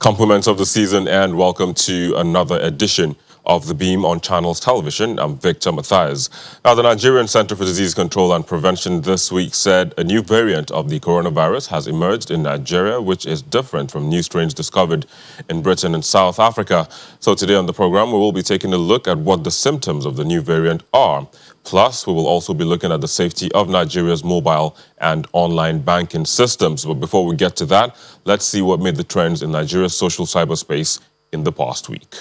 Compliments of the season and welcome to another edition of The Beam on Channels Television. I'm Victor Matthias. Now, the Nigerian Center for Disease Control and Prevention this week said a new variant of the coronavirus has emerged in Nigeria, which is different from new strains discovered in Britain and South Africa. So today on the program, we will be taking a look at what the symptoms of the new variant are. Plus, we will also be looking at the safety of Nigeria's mobile and online banking systems. But before we get to that, let's see what made the trends in Nigeria's social cyberspace in the past week.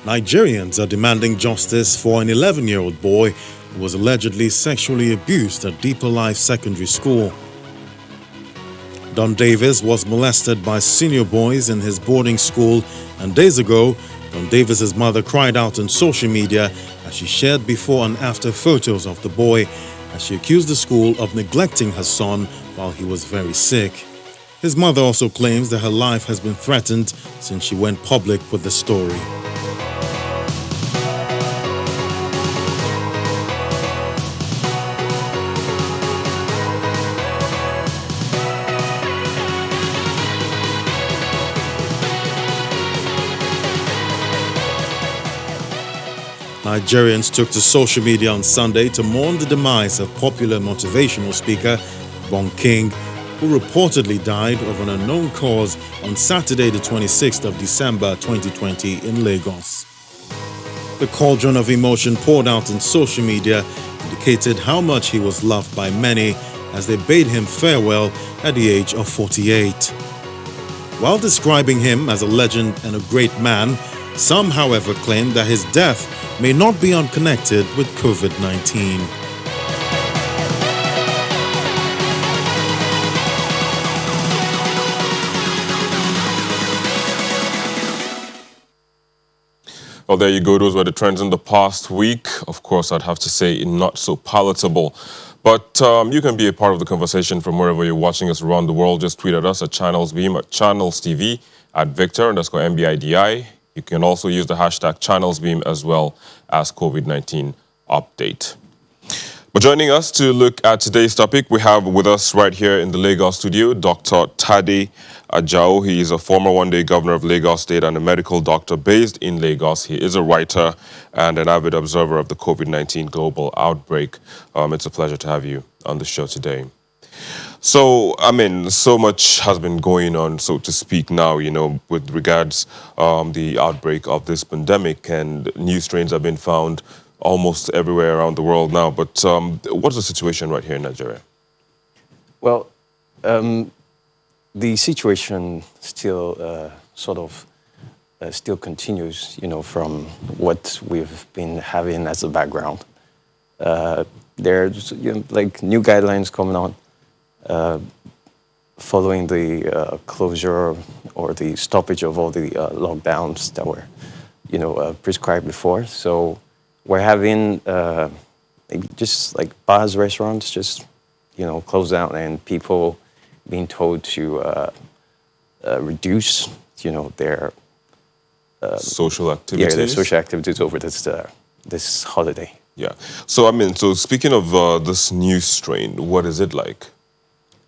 Nigerians are demanding justice for an 11-year-old boy who was allegedly sexually abused at Deeper Life Secondary School. Don Davis was molested by senior boys in his boarding school, and days ago, Don Davis's mother cried out on social media as she shared before and after photos of the boy, as she accused the school of neglecting her son while he was very sick. His mother also claims that her life has been threatened since she went public with the story. Nigerians took to social media on Sunday to mourn the demise of popular motivational speaker Ubong, who reportedly died of an unknown cause on Saturday the 26th of December 2020 in Lagos. The cauldron of emotion poured out on social media indicated how much he was loved by many as they bade him farewell at the age of 48. While describing him as a legend and a great man, some, however, claim that his death may not be unconnected with COVID-19. Well, there you go. Those were the trends in the past week. Of course, I'd have to say not so palatable. But you can be a part of the conversation from wherever you're watching us around the world. Just tweet at us at Channels Beam, at Channels TV, at Victor_MBIDI. You can also use the hashtag ChannelsBeam as well as COVID-19 update. But joining us to look at today's topic, we have with us right here in the Lagos studio, Dr. Tade Ajao. He is a former one-day governor of Lagos State and a medical doctor based in Lagos. He is a writer and an avid observer of the COVID-19 global outbreak. It's a pleasure to have you on the show today. So, I mean, so much has been going on, so to speak now, with regards the outbreak of this pandemic, and new strains have been found almost everywhere around the world now. But what's the situation right here in Nigeria? Well, the situation still still continues, from what we've been having as a background. There's new guidelines coming out. Following the closure or the stoppage of all the lockdowns that were, prescribed before. So we're having just like bars, restaurants, just, close down, and people being told to reduce, their social activities. Yeah, their social activities over this holiday. Yeah. So so speaking of this new strain, what is it like?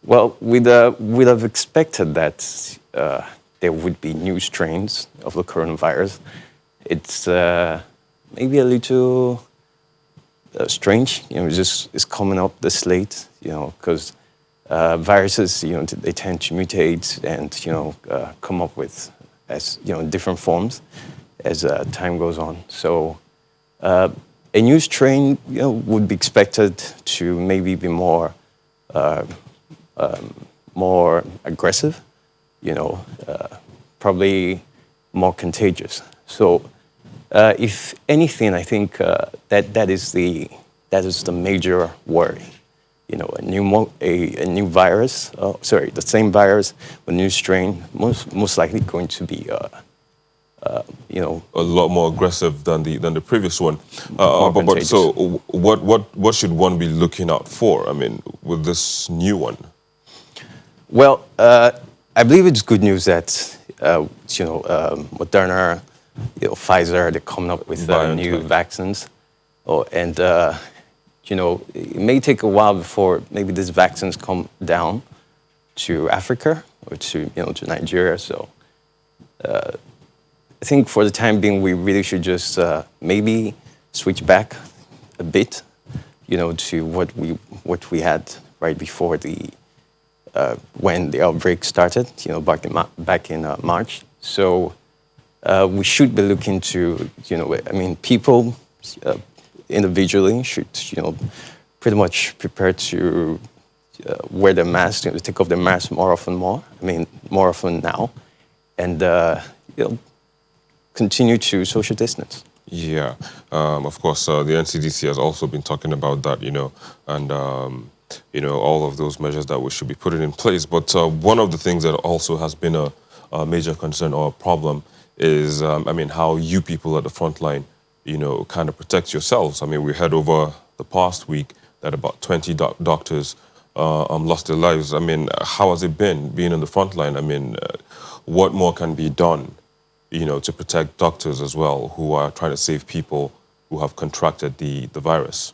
Well, we'd have expected that there would be new strains of the coronavirus. It's maybe a little strange, it's coming up this late, because viruses, they tend to mutate and, come up with different forms as time goes on. So a new strain, would be expected to maybe be more aggressive, probably more contagious. So, if anything, I think that is the major worry. A new virus. The same virus, a new strain, most likely going to be, a lot more aggressive than the previous one. But so, what should one be looking out for? I mean, with this new one. Well, I believe it's good news that Moderna, Pfizer, they're coming up with new vaccines, and it may take a while before maybe these vaccines come down to Africa or to Nigeria. So I think for the time being, we really should just maybe switch back a bit, to what we had right before when the outbreak started, back in March. So we should be looking to, people individually should, pretty much prepare to wear their mask, take off their mask more often now, and continue to social distance. Yeah, of course, the NCDC has also been talking about that, and, all of those measures that we should be putting in place. But one of the things that also has been a major concern or a problem is, how you people at the front line, kind of protect yourselves. We heard over the past week that about 20 doctors lost their lives. How has it been being in the front line? What more can be done, to protect doctors as well who are trying to save people who have contracted the virus?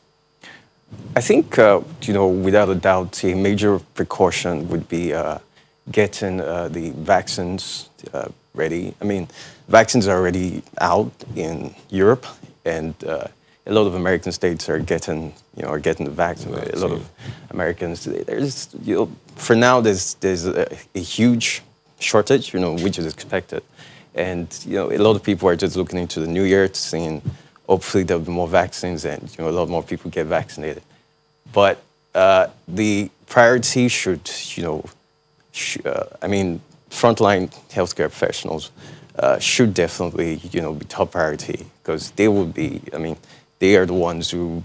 I think, without a doubt, a major precaution would be getting the vaccines ready. Vaccines are already out in Europe, and a lot of American states are getting the vaccine. A lot of Americans, for now, there's a huge shortage, which is expected. And, a lot of people are just looking into the new year, saying, hopefully there'll be more vaccines and, a lot more people get vaccinated. But the priority should, frontline healthcare professionals should definitely, be top priority, because they will be, they are the ones who,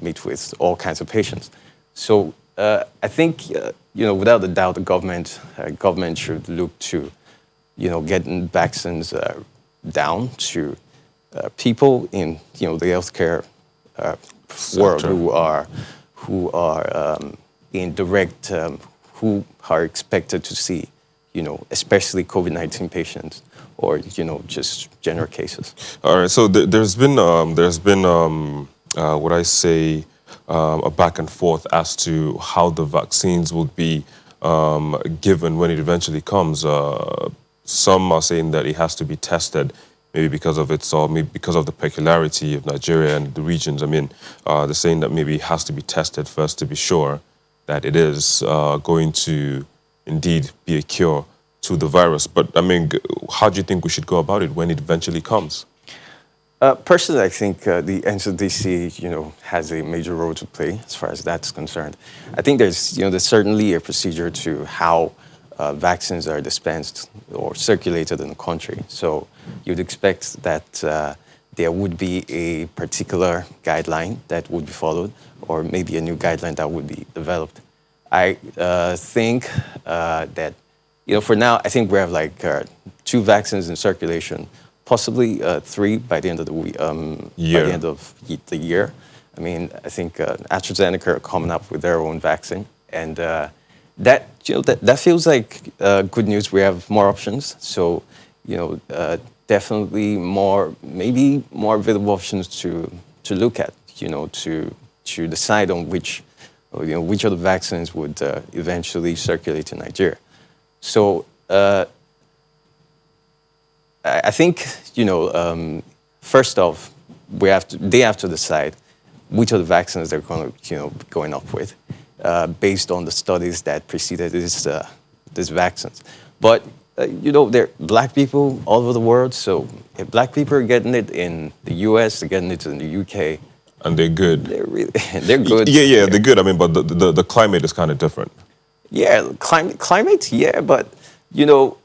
meet with all kinds of patients. So I think, without a doubt, the government should look to, getting vaccines down to people in, the healthcare world who are in direct, who are expected to see, especially COVID-19 patients or, just general cases. All right. So there's been what I say, a back and forth as to how the vaccines would be given when it eventually comes. Some are saying that it has to be tested, maybe because of the peculiarity of Nigeria and the regions. They're saying that maybe it has to be tested first to be sure that it is going to indeed be a cure to the virus. But how do you think we should go about it when it eventually comes? Personally, I think the NCDC, has a major role to play as far as that's concerned. I think there's certainly a procedure to how vaccines are dispensed or circulated in the country. So you'd expect that there would be a particular guideline that would be followed, or maybe a new guideline that would be developed. I think that, for now, I think we have like 2 vaccines in circulation, possibly 3 by the end of the week, by the end of the year. I think AstraZeneca are coming up with their own vaccine, and that feels like good news. We have more options, so definitely maybe more available options to look at, to decide on which of the vaccines would eventually circulate in Nigeria. So I think first off, they have to decide which of the vaccines they're going to going up with, based on the studies that preceded these vaccines. But there are black people all over the world, so if black people are getting it in the U.S., they're getting it in the U.K. And they're good. They're good. Yeah, they're good. But the climate is kind of different. Yeah, climate, yeah, but the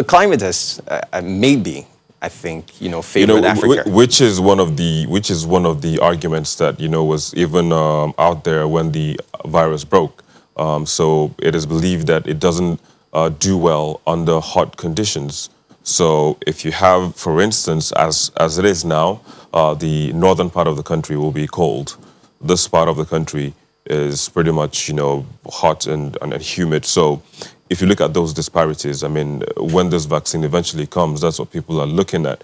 climate has maybe, I think, favored Africa. Which is one of the arguments that was even out there when the virus broke. So it is believed that it doesn't do well under hot conditions. So if you have, for instance, as it is now, the northern part of the country will be cold. This part of the country is pretty much hot and humid. So if you look at those disparities, I mean, when this vaccine eventually comes, that's what people are looking at.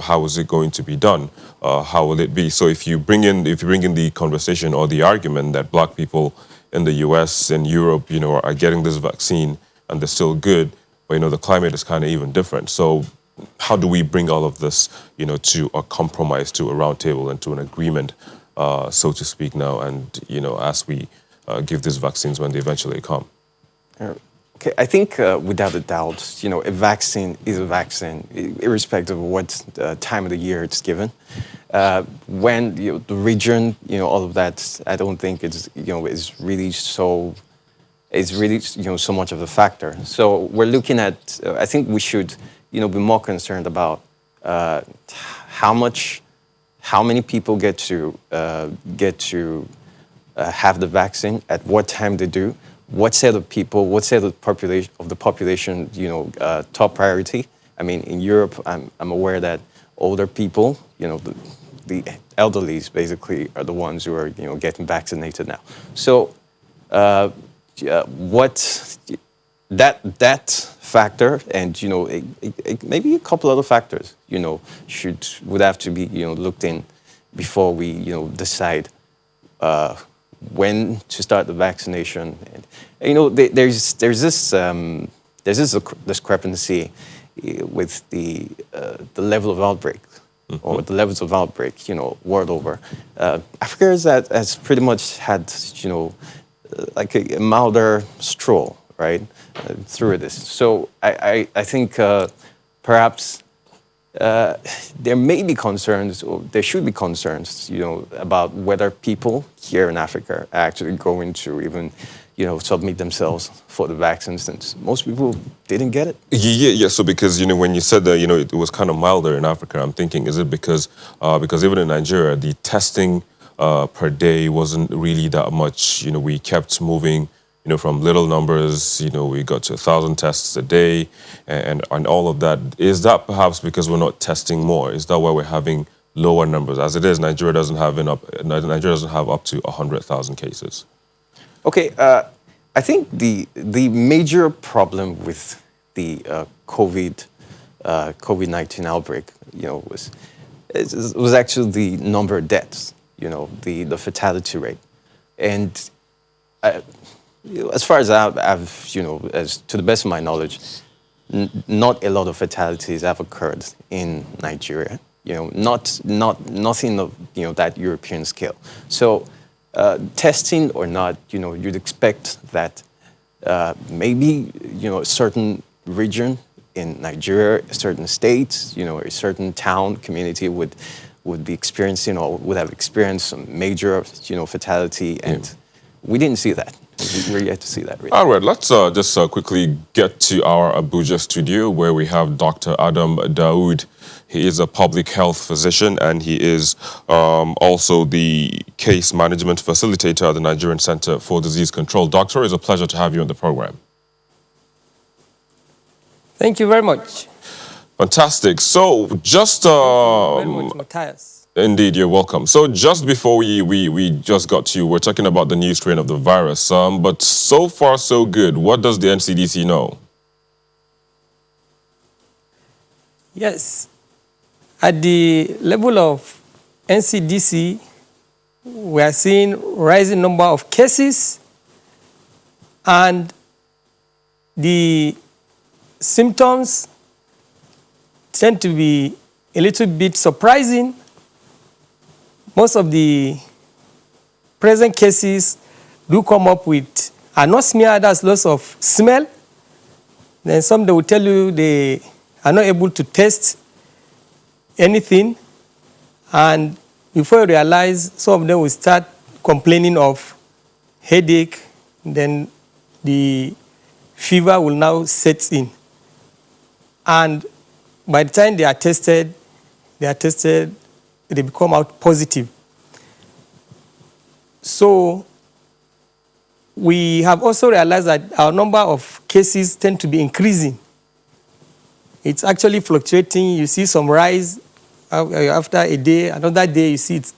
How is it going to be done? How will it be? So if you bring in the conversation or the argument that black people in the U.S. and Europe, are getting this vaccine and they're still good, but the climate is kind of even different. So how do we bring all of this, to a compromise, to a round table, and to an agreement, so to speak, now, and as we give these vaccines when they eventually come? Okay, I think without a doubt, a vaccine is a vaccine, irrespective of what time of the year it's given. When the region, all of that, I don't think it's is really so. It's really so much of a factor. So we're looking at. I think we should be more concerned about how many people get to have the vaccine, at what time they do. What set of people, what set of the population, top priority? I mean, in Europe, I'm aware that older people, the elderlies basically are the ones who are, getting vaccinated now. So, that factor, and maybe a couple other factors, would have to be, looked in before we, decide. When to start the vaccination, and there's this discrepancy with the level of outbreak, or the levels of outbreak, world over. Africa has pretty much had like a milder stroll, right, through this. So I think perhaps. There may be concerns, or there should be concerns, about whether people here in Africa are actually going to even, submit themselves for the vaccine, since most people didn't get it. Yeah. So because when you said that it was kind of milder in Africa, I'm thinking, is it because even in Nigeria the testing per day wasn't really that much. We kept moving. From little numbers, we got to 1,000 tests a day, and all of that. Is that perhaps because we're not testing more? Is that why we're having lower numbers? As it is, Nigeria doesn't have up to 100,000 cases. Okay, I think the major problem with the COVID-19 outbreak, was actually the number of deaths. The fatality rate, and. As far as I've as to the best of my knowledge, not a lot of fatalities have occurred in Nigeria. Nothing of that European scale. So, testing or not, you'd expect that maybe a certain region in Nigeria, a certain state, a certain town community would be experiencing, or would have experienced some major Yeah. fatality, and we didn't see that. We're yet to see that, really. All right, let's just quickly get to our Abuja studio, where we have Dr. Adam Daoud. He is a public health physician, and he is also the case management facilitator at the Nigerian Center for Disease Control. Doctor, it's a pleasure to have you on the program. Thank you very much. Fantastic. So just... very much, Matthias. Indeed, you're welcome. So just before we just got to you, we're talking about the new strain of the virus. But so far, so good. What does the NCDC know? Yes. At the level of NCDC, we are seeing rising number of cases, and the symptoms tend to be a little bit surprising. Most of the present cases do come up with anosmia, that's loss of smell. Then some, they will tell you they are not able to taste anything. And before you realize, some of them will start complaining of headache. Then the fever will now set in. And by the time they are tested, they become out positive. So we have also realized that our number of cases tend to be increasing. It's actually fluctuating. You see some rise after a day, another day you see it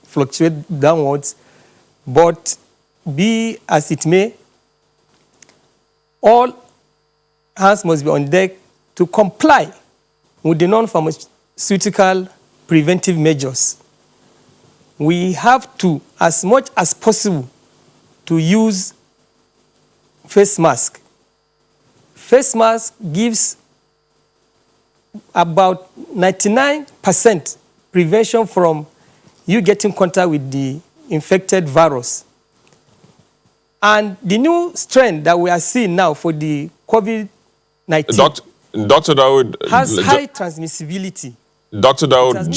fluctuate downwards. But be as it may, all hands must be on deck to comply with the non-pharmaceutical preventive measures. We have to, as much as possible, to use face mask. Face mask gives about 99% prevention from you getting contact with the infected virus. And the new strain that we are seeing now for the COVID-19 Dr. Dawood has high transmissibility. Dr. Dawood,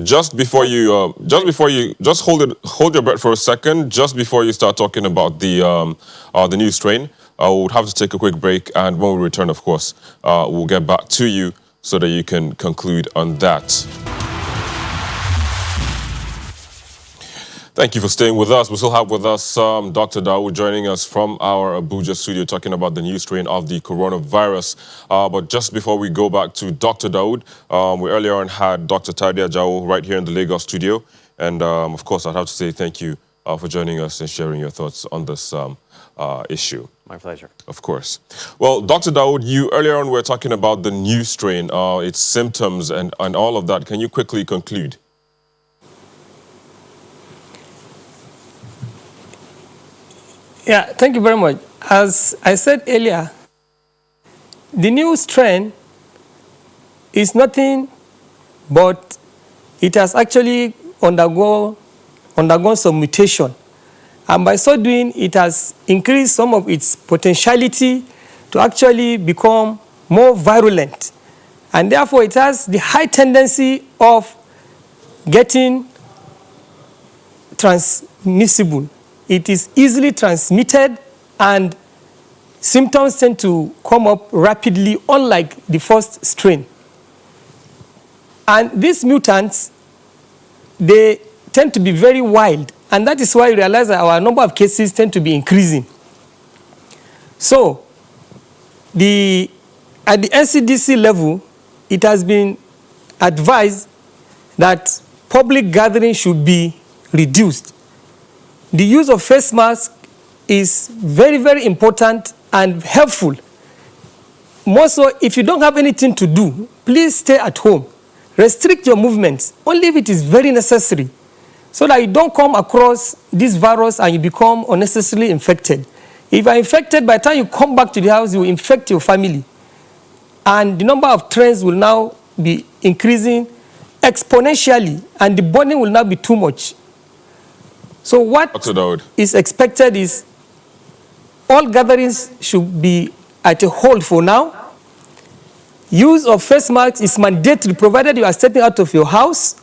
just before you hold your breath for a second, just before you start talking about the new strain, I would have to take a quick break, and when we return, of course, we'll get back to you so that you can conclude on that. Thank you for staying with us. We still have with us Dr. Dawood joining us from our Abuja studio talking about the new strain of the coronavirus. But just before we go back to Dr. Dawood, we earlier on had Dr. Tadia Jao right here in the Lagos studio. And of course, I'd have to say thank you for joining us and sharing your thoughts on this issue. My pleasure. Of course. Well, Dr. Dawood, you earlier on were talking about the new strain, its symptoms and all of that. Can you quickly conclude? Yeah, thank you very much. As I said earlier, the new strain is nothing but it has actually undergone some mutation. And by so doing, it has increased some of its potentiality to actually become more virulent. And therefore, it has the high tendency of getting transmissible. It is easily transmitted, and symptoms tend to come up rapidly, unlike the first strain. And these mutants, they tend to be very wild, and that is why we realize that our number of cases tend to be increasing. So, at the NCDC level, it has been advised that public gathering should be reduced. The use of face mask is very, very important and helpful. More so, if you don't have anything to do, please stay at home. Restrict your movements, only if it is very necessary, so that you don't come across this virus and you become unnecessarily infected. If you are infected, by the time you come back to the house, you will infect your family. And the number of trains will now be increasing exponentially, and the burden will now be too much. So what is expected is all gatherings should be at a hold for now. Use of face masks is mandatory provided you are stepping out of your house.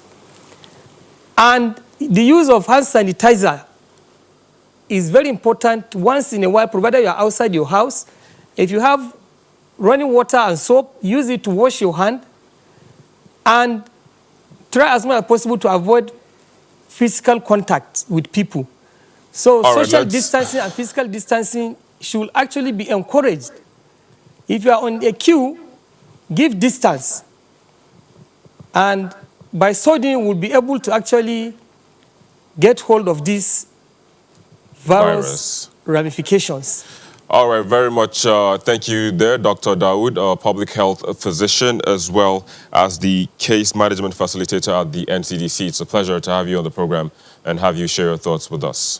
And the use of hand sanitizer is very important once in a while, provided you are outside your house. If you have running water and soap, use it to wash your hand. And try as much as possible to avoid physical contact with people. So social distancing and physical distancing should actually be encouraged. If you are on a queue, give distance. And by so doing, we'll be able to actually get hold of these virus ramifications. All right, very much thank you there, Dr. Dawood, a public health physician, as well as the case management facilitator at the NCDC. It's a pleasure to have you on the program and have you share your thoughts with us.